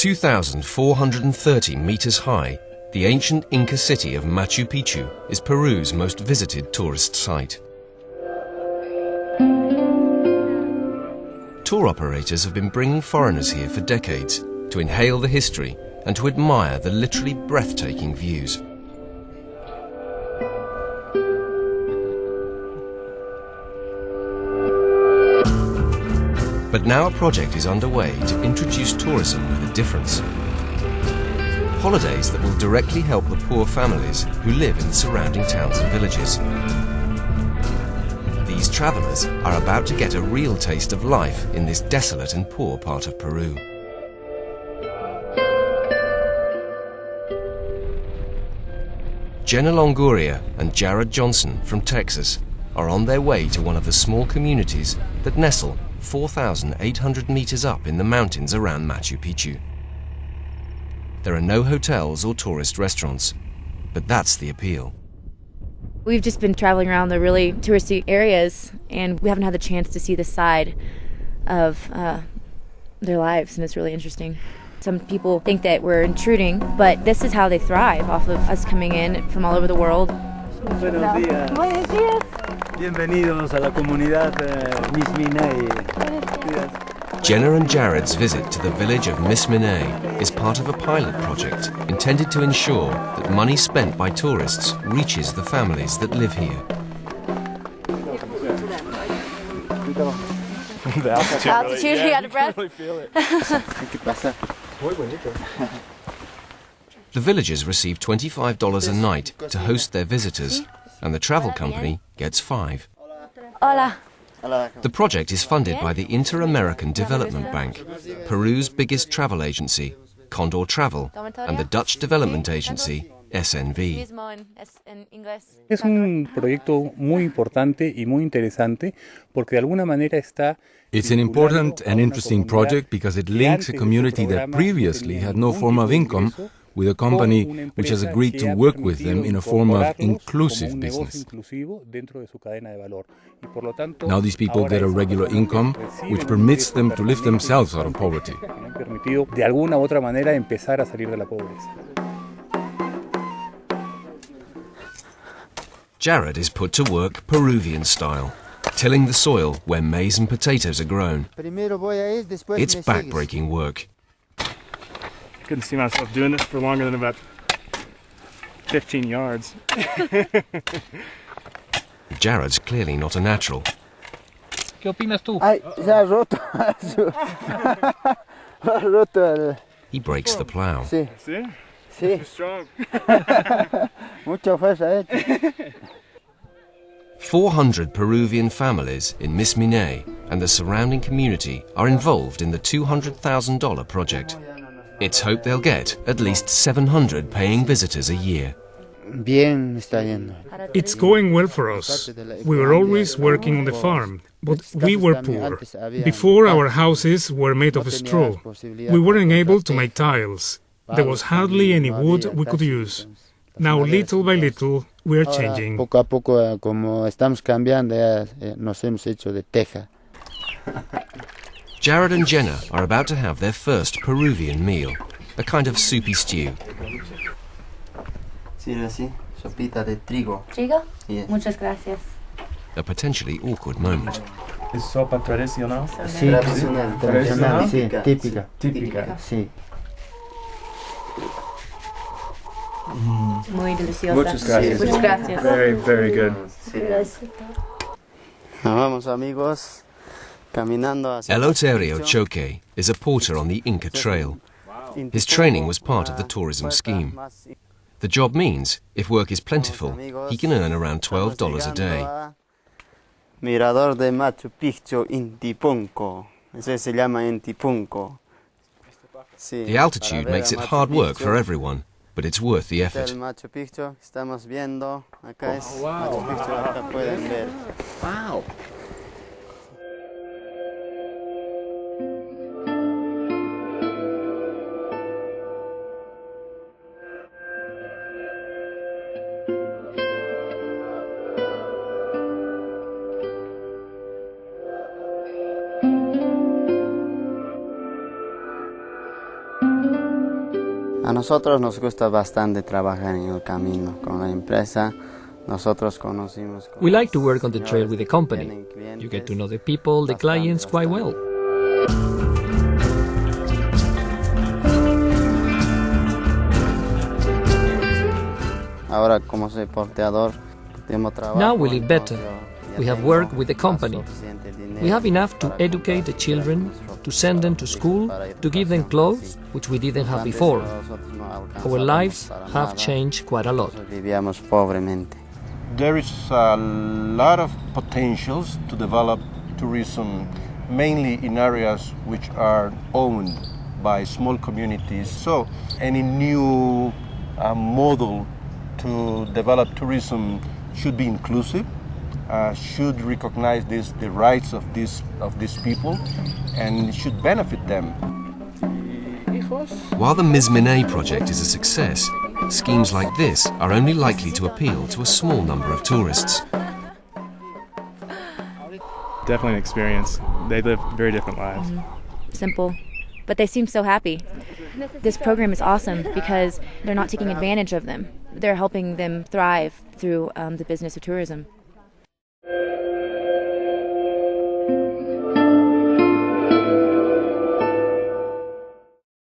2,430 meters high, the ancient Inca city of Machu Picchu is Peru's most visited tourist site. Tour operators have been bringing foreigners here for decades to inhale the history and to admire the literally breathtaking views. But now a project is underway to introduce tourism with a difference. Holidays that will directly help the poor families who live in the surrounding towns and villages. These travellers are about to get a real taste of life in this desolate and poor part of Peru. Jenna Longoria and Jarod Johnson from Texas are on their way to one of the small communities that nestle 4,800 meters up in the mountains around Machu Picchu. There are no hotels or tourist restaurants, but that's the appeal. We've just been traveling around the really touristy areas, and we haven't had the chance to see the side of their lives, and it's really interesting. Some people think that we're intruding, but this is how they thrive, off of us coming in from all over the world. Buenos días. Buenos días. Bienvenidos a la comunidad Misminay. Jenna and Jarod's visit to the village of Misminay is part of a pilot project intended to ensure that money spent by tourists reaches the families that live here. The Altitude, you got a breath? Really feel it. The villagers receive $25 a night to host their visitors, and the travel company gets $5. Hola. The project is funded by the Inter-American Development Bank, Peru's biggest travel agency, Condor Travel, and the Dutch development agency, SNV. Es un proyecto muy importante y muy interesante porque de alguna manera está. It's an important and interesting project because it links a community that previously had no form of income with a company which has agreed to work with them in a form of inclusive business. Now these people get a regular income which permits them to lift themselves out of poverty. De alguna u otra manera empezar a salir de la pobreza. Jarod is put to work Peruvian style, tilling the soil where maize and potatoes are grown. It's back-breaking work. I couldn't see myself doing this for longer than about 15 yards. Jarod's clearly not a natural. ¿Qué opinas tú? Ay, se ha roto. Ha roto. He breaks the plough. Sí. See? Sí. Too strong. Mucha fuerza, 400 Peruvian families in Misminay and the surrounding community are involved in the $200,000 project. It's hoped they'll get at least 700 paying visitors a year. Bien está yendo. It's going well for us. We were always working on the farm, but we were poor. Before, our houses were made of straw. We weren't able to make tiles. There was hardly any wood we could use. Now, little by little, we are changing. Poco a poco, como estamos cambiando, ya nos hemos hecho de teja. Jarod and Jenna are about to have their first Peruvian meal, a kind of soupy stew. Sirve así, sopita de trigo. ¿Trigo? Yes. Muchas gracias. A potentially awkward moment. ¿Es sopa tradicional? Sí, tradicional, sí, típica. Típica. Sí. Muy deliciosa. Muchas gracias. Muchas gracias. Very, very good. Vamos, amigos. Eleuterio Choque is a porter on the Inca Trail. His training was part of the tourism scheme. The job means, if work is plentiful, he can earn around $12 a day. Mirador de Machu Picchu Intipunco. Eso se llama Intipunco. The altitude makes it hard work for everyone, but it's worth the effort. Machu Picchu estamos viendo. Acá es Machu Picchu, acá pueden ver. Wow. A nosotros nos gusta bastante trabajar en el camino con la empresa. We like to work on the trail with the company. You get to know the people, the clients quite well. Now we live better. We have worked with the company. We have enough to educate the children, to send them to school, to give them clothes, which we didn't have before. Our lives have changed quite a lot. There is a lot of potentials to develop tourism, mainly in areas which are owned by small communities. So any new model to develop tourism should be inclusive, should recognize the rights of these people, and should benefit them. While the Misminay project is a success, schemes like this are only likely to appeal to a small number of tourists. Definitely an experience. They live very different lives. Simple, but they seem so happy. This program is awesome because they're not taking advantage of them. They're helping them thrive through the business of tourism.